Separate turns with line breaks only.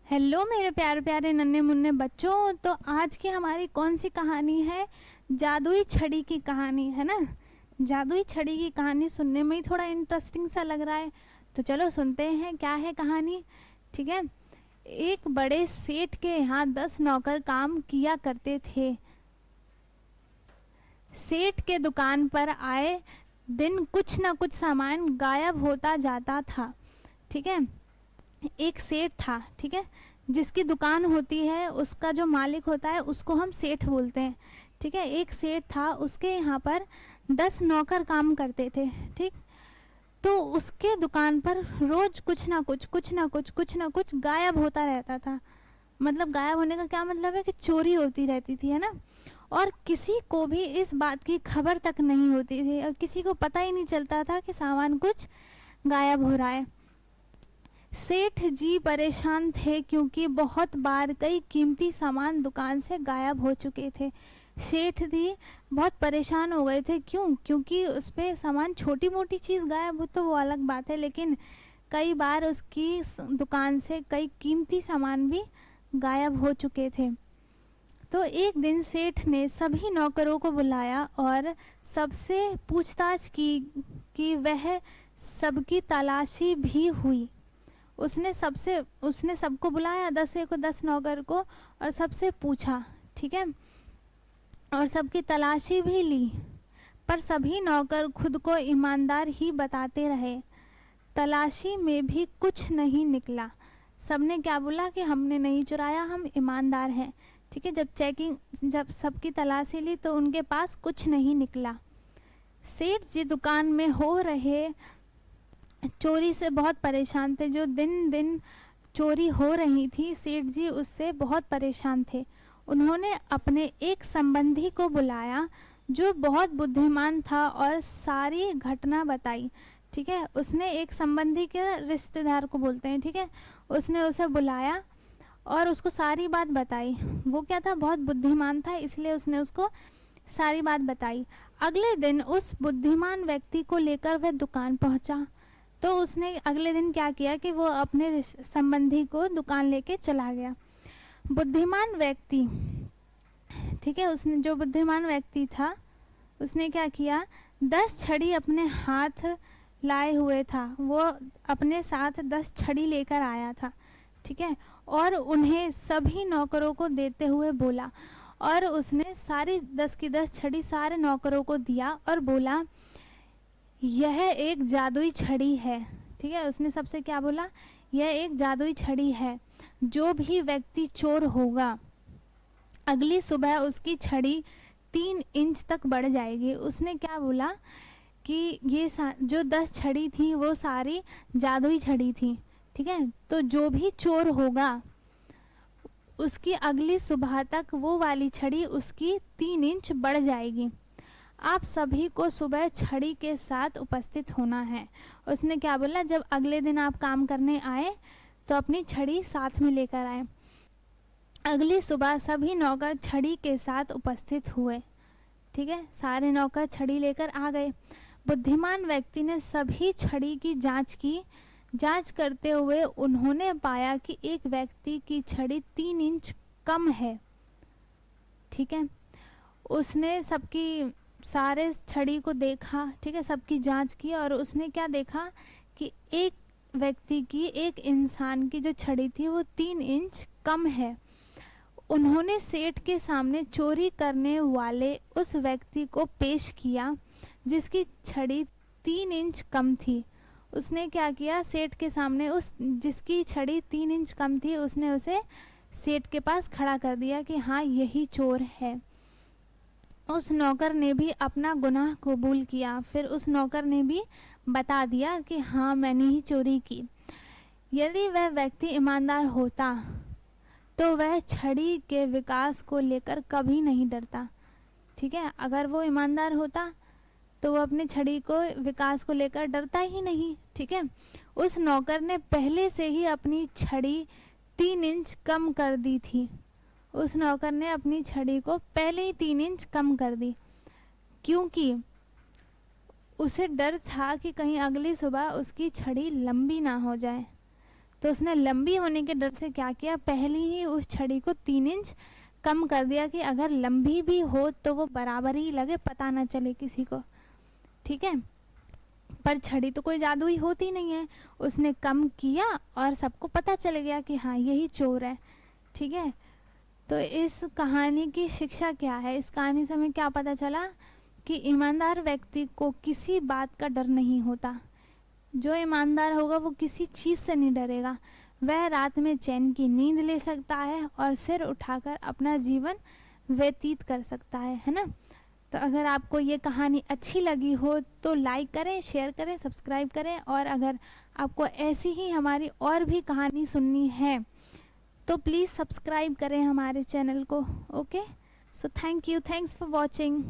Hello मेरे प्यारे प्यारे नन्हे मुन्ने बच्चों। तो आज की हमारी कौन सी कहानी है? जादुई छड़ी की कहानी है ना। जादुई छड़ी की कहानी सुनने में ही थोड़ा इंटरेस्टिंग सा लग रहा है, तो चलो सुनते हैं क्या है कहानी। ठीक है। एक बड़े सेठ के यहाँ 10 नौकर काम किया करते थे। सेठ के दुकान पर आए दिन कुछ न कुछ सामान गायब होता जाता था। ठीक है। एक सेठ था, ठीक है, जिसकी दुकान होती है, उसका जो मालिक होता है उसको हम सेठ बोलते हैं। ठीक है। एक सेठ था, उसके यहाँ पर 10 नौकर काम करते थे। ठीक। तो उसके दुकान पर रोज कुछ ना कुछ गायब होता रहता था। मतलब गायब होने का क्या मतलब है कि चोरी होती रहती थी, है ना। और किसी को भी इस बात की खबर तक नहीं होती थी और किसी को पता ही नहीं चलता था कि सामान कुछ गायब हो रहा है। सेठ जी परेशान थे क्योंकि बहुत बार कई कीमती सामान दुकान से गायब हो चुके थे। सेठ जी बहुत परेशान हो गए थे। क्यों? क्योंकि उस पे सामान, छोटी मोटी चीज़ गायब हो तो वो अलग बात है, लेकिन कई बार उसकी दुकान से कई कीमती सामान भी गायब हो चुके थे। तो एक दिन सेठ ने सभी नौकरों को बुलाया और सबसे पूछताछ की कि वह सबकी तलाशी भी हुई। उसने सबको बुलाया, 10 नौकर को, और सबसे पूछा। ठीक है। और सबकी तलाशी भी ली, पर सभी नौकर खुद को ईमानदार ही बताते रहे। तलाशी में भी कुछ नहीं निकला। सबने क्या बोला कि हमने नहीं चुराया, हम ईमानदार हैं। ठीक है। जब सबकी तलाशी ली तो उनके पास कुछ नहीं निकला। सेठ जी दुकान में हो रहे चोरी से बहुत परेशान थे। जो दिन दिन चोरी हो रही थी, सेठ जी उससे बहुत परेशान थे। उन्होंने अपने एक संबंधी को बुलाया जो बहुत बुद्धिमान था और सारी घटना बताई। ठीक है। उसने एक संबंधी के, रिश्तेदार को बोलते हैं, ठीक है, उसने उसे बुलाया और उसको सारी बात बताई। वो क्या था, बहुत बुद्धिमान था, इसलिए उसने उसको सारी बात बताई। अगले दिन उस बुद्धिमान व्यक्ति को लेकर वह दुकान पहुंचा। तो उसने अगले दिन क्या किया कि वो अपने संबंधी को दुकान लेके चला गया। बुद्धिमान व्यक्ति, ठीक है, उसने, जो बुद्धिमान व्यक्ति था, उसने क्या किया, 10 छड़ी अपने हाथ लाए हुए था। वो अपने साथ 10 छड़ी लेकर आया था। ठीक है। और उन्हें सभी नौकरों को देते हुए बोला, और उसने सारी 10 की 10 छड़ी सारे नौकरों को दिया और बोला, यह एक जादुई छड़ी है। ठीक है। उसने सबसे क्या बोला, यह एक जादुई छड़ी है। जो भी व्यक्ति चोर होगा, अगली सुबह उसकी छड़ी 3 इंच तक बढ़ जाएगी। उसने क्या बोला कि ये जो 10 छड़ी थी वो सारी जादुई छड़ी थी। ठीक है। तो जो भी चोर होगा, उसकी अगली सुबह तक वो वाली छड़ी उसकी 3 इंच बढ़ जाएगी। आप सभी को सुबह छड़ी के साथ उपस्थित होना है। उसने क्या बोला, जब अगले दिन आप काम करने आए तो अपनी छड़ी साथ में लेकर आए। अगली सुबह सभी नौकर छड़ी के साथ उपस्थित हुए। ठीक है। सारे नौकर छड़ी लेकर आ गए। बुद्धिमान व्यक्ति ने सभी छड़ी की जांच की। जांच करते हुए उन्होंने पाया कि एक व्यक्ति की छड़ी 3 इंच कम है। ठीक है। उसने सबकी सारे छड़ी को देखा। ठीक है। सबकी जांच की और उसने क्या देखा कि एक व्यक्ति की, एक इंसान की जो छड़ी थी वो 3 इंच कम है। उन्होंने सेठ के सामने चोरी करने वाले उस व्यक्ति को पेश किया जिसकी छड़ी 3 इंच कम थी। उसने क्या किया, सेठ के सामने उस जिसकी छड़ी 3 इंच कम थी, उसने उसे सेठ के पास खड़ा कर दिया कि हाँ, यही चोर है। उस नौकर ने भी अपना गुनाह कबूल किया। फिर उस नौकर ने भी बता दिया कि हाँ, मैंने ही चोरी की। यदि वह व्यक्ति ईमानदार होता तो वह छड़ी के विकास को लेकर कभी नहीं डरता। ठीक है। अगर वो ईमानदार होता तो वो अपनी छड़ी को, विकास को लेकर डरता ही नहीं। ठीक है। उस नौकर ने पहले से ही अपनी छड़ी 3 इंच कम कर दी थी। उस नौकर ने अपनी छड़ी को पहले ही 3 इंच कम कर दी, क्योंकि उसे डर था कि कहीं अगली सुबह उसकी छड़ी लंबी ना हो जाए। तो उसने लंबी होने के डर से क्या किया, पहले ही उस छड़ी को 3 इंच कम कर दिया कि अगर लंबी भी हो तो वो बराबर ही लगे, पता ना चले किसी को, ठीक है। पर छड़ी तो कोई जादुई होती नहीं है, उसने कम किया और सबको पता चल गया कि हाँ यही चोर है, ठीक है। तो इस कहानी की शिक्षा क्या है, इस कहानी से हमें क्या पता चला कि ईमानदार व्यक्ति को किसी बात का डर नहीं होता। जो ईमानदार होगा वो किसी चीज़ से नहीं डरेगा, वह रात में चैन की नींद ले सकता है और सिर उठाकर अपना जीवन व्यतीत कर सकता है ना। तो अगर आपको ये कहानी अच्छी लगी हो तो लाइक करें, शेयर करें, सब्सक्राइब करें, और अगर आपको ऐसी ही हमारी और भी कहानी सुननी है तो प्लीज़ सब्सक्राइब करें हमारे चैनल को। Okay, so thank you, thanks for watching.